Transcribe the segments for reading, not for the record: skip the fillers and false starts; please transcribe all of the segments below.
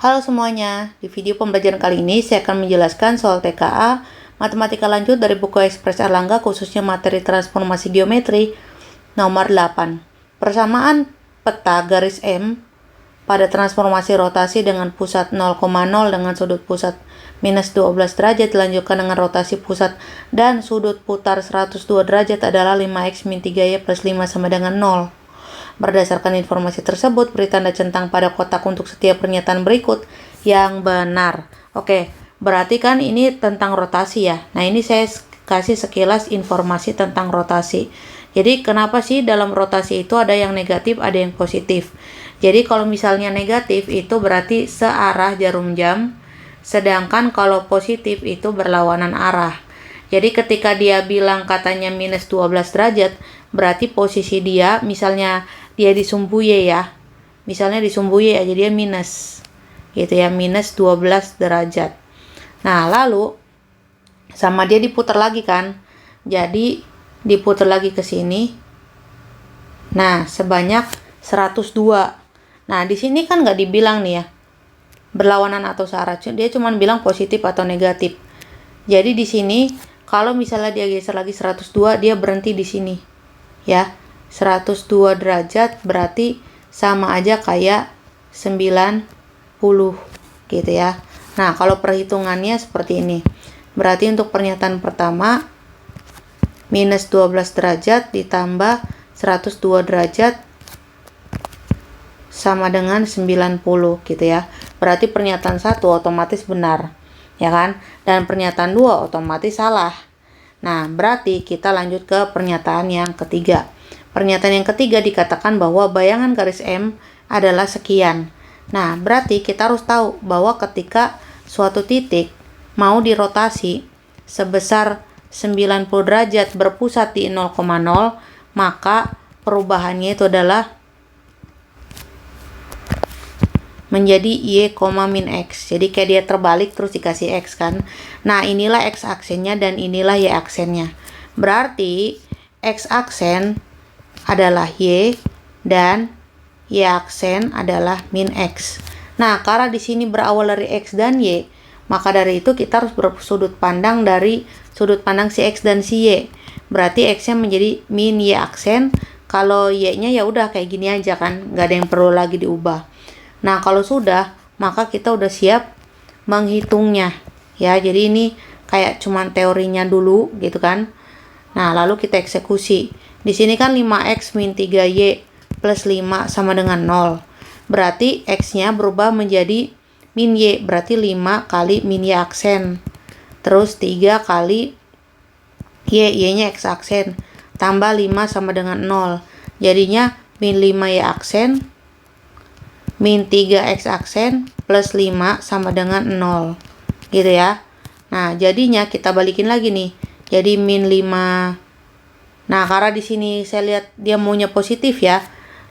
Halo semuanya, di video pembelajaran kali ini saya akan menjelaskan soal TKA Matematika lanjut dari buku Ekspres Erlangga khususnya materi transformasi geometri nomor 8. Persamaan peta garis M pada transformasi rotasi dengan pusat 0,0 dengan sudut pusat minus 12 derajat dilanjutkan dengan rotasi pusat dan sudut putar 102 derajat adalah 5x min 3y plus 5 sama dengan 0. Berdasarkan informasi tersebut, beri tanda centang pada kotak untuk setiap pernyataan berikut yang benar. Oke, berarti kan ini tentang rotasi ya. Nah, ini saya kasih sekilas informasi tentang rotasi. Jadi, kenapa sih dalam rotasi itu ada yang negatif, ada yang positif? Jadi, kalau misalnya negatif itu berarti searah jarum jam, sedangkan kalau positif itu berlawanan arah. Jadi, ketika dia bilang katanya minus 12 derajat, berarti posisi dia, misalnya dia di sumbu Y ya, misalnya di sumbu Y aja dia minus gitu ya, minus 12 derajat. Nah, lalu sama dia diputar lagi kan, jadi diputar lagi ke sini, nah sebanyak 102. Nah, di sini kan nggak dibilang nih ya berlawanan atau searah, dia cuma bilang positif atau negatif. Jadi di sini kalau misalnya dia geser lagi 102, dia berhenti di sini ya, 102 derajat berarti sama aja kayak 90 gitu ya. Nah, kalau perhitungannya seperti ini. Berarti untuk pernyataan pertama minus 12 derajat ditambah 102 derajat sama dengan 90 gitu ya. Berarti pernyataan 1 otomatis benar, ya kan? Dan pernyataan 2 otomatis salah. Nah, berarti kita lanjut ke pernyataan yang ketiga. Pernyataan yang ketiga dikatakan bahwa bayangan garis M adalah sekian. Nah, berarti kita harus tahu bahwa ketika suatu titik mau dirotasi sebesar 90 derajat berpusat di 0,0, maka perubahannya itu adalah menjadi Y, min X. Jadi kayak dia terbalik terus dikasih X kan. Nah, inilah X aksennya dan inilah Y aksennya. Berarti X aksen adalah Y dan Y aksen adalah min X. Nah, karena di sini berawal dari X dan Y, maka dari itu kita harus bersudut pandang dari sudut pandang si X dan si Y. Berarti X-nya menjadi min Y aksen, kalau Y-nya ya udah kayak gini aja kan, nggak ada yang perlu lagi diubah. Nah, kalau sudah, maka kita udah siap menghitungnya ya. Jadi ini kayak cuman teorinya dulu gitu kan. Nah, lalu kita eksekusi. Di sini kan 5x min 3y plus 5 sama dengan 0. Berarti x-nya berubah menjadi min y. Berarti 5 kali min y aksen. Terus 3 kali y. Y-nya x aksen. Tambah 5 sama dengan 0. Jadinya min 5y aksen min 3x aksen plus 5 sama dengan 0. Gitu ya. Nah, jadinya kita balikin lagi nih. Jadi min 5. Nah, karena di sini saya lihat dia maunya positif ya,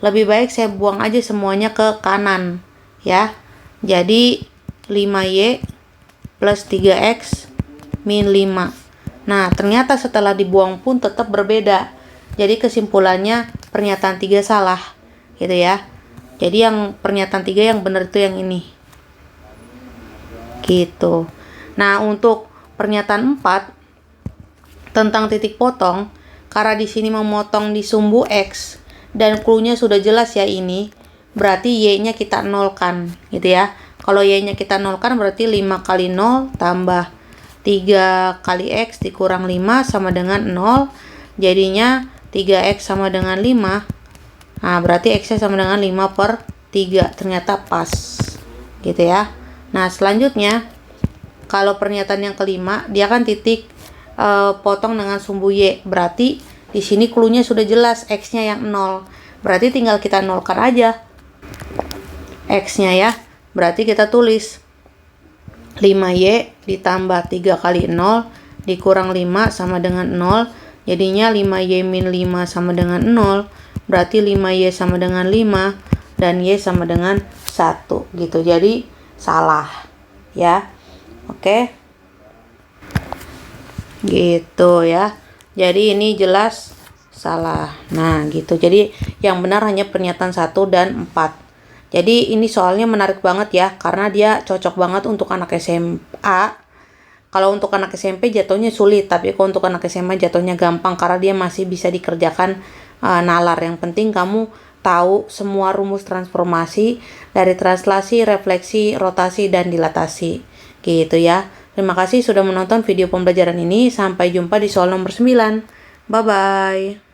lebih baik saya buang aja semuanya ke kanan ya. Jadi 5y plus 3x min 5. Nah, ternyata setelah dibuang pun tetap berbeda. Jadi kesimpulannya pernyataan 3 salah gitu ya. Jadi yang pernyataan 3 yang benar itu yang ini gitu. Nah, untuk pernyataan 4 tentang titik potong, karena di sini memotong di sumbu X dan clue-nya sudah jelas ya ini, berarti Y-nya kita nolkan gitu ya. Kalau Y-nya kita nolkan berarti 5 kali 0 tambah 3 kali X dikurang 5 sama dengan 0. Jadinya 3X sama dengan 5. Nah, berarti X-nya sama dengan 5/3. Ternyata pas gitu ya. Nah, selanjutnya kalau pernyataan yang kelima, dia kan titik potong dengan sumbu Y. Berarti di sini clue-nya sudah jelas, X-nya yang 0. Berarti tinggal kita nolkan aja X-nya ya. Berarti kita tulis 5Y ditambah 3 kali 0 dikurang 5 sama dengan 0. Jadinya 5Y min 5 sama dengan 0. Berarti 5Y sama dengan 5 dan Y sama dengan 1 gitu. Jadi salah ya. Oke. Gitu ya. Jadi ini jelas salah. Nah, gitu. Jadi yang benar hanya pernyataan 1 dan 4. Jadi ini soalnya menarik banget ya, karena dia cocok banget untuk anak SMA. Kalau untuk anak SMP jatuhnya sulit, tapi kalau untuk anak SMA jatuhnya gampang karena dia masih bisa dikerjakan nalar. Yang penting kamu tahu semua rumus transformasi dari translasi, refleksi, rotasi, dan dilatasi. Gitu ya. Terima kasih sudah menonton video pembelajaran ini. Sampai jumpa di soal nomor 9. Bye-bye.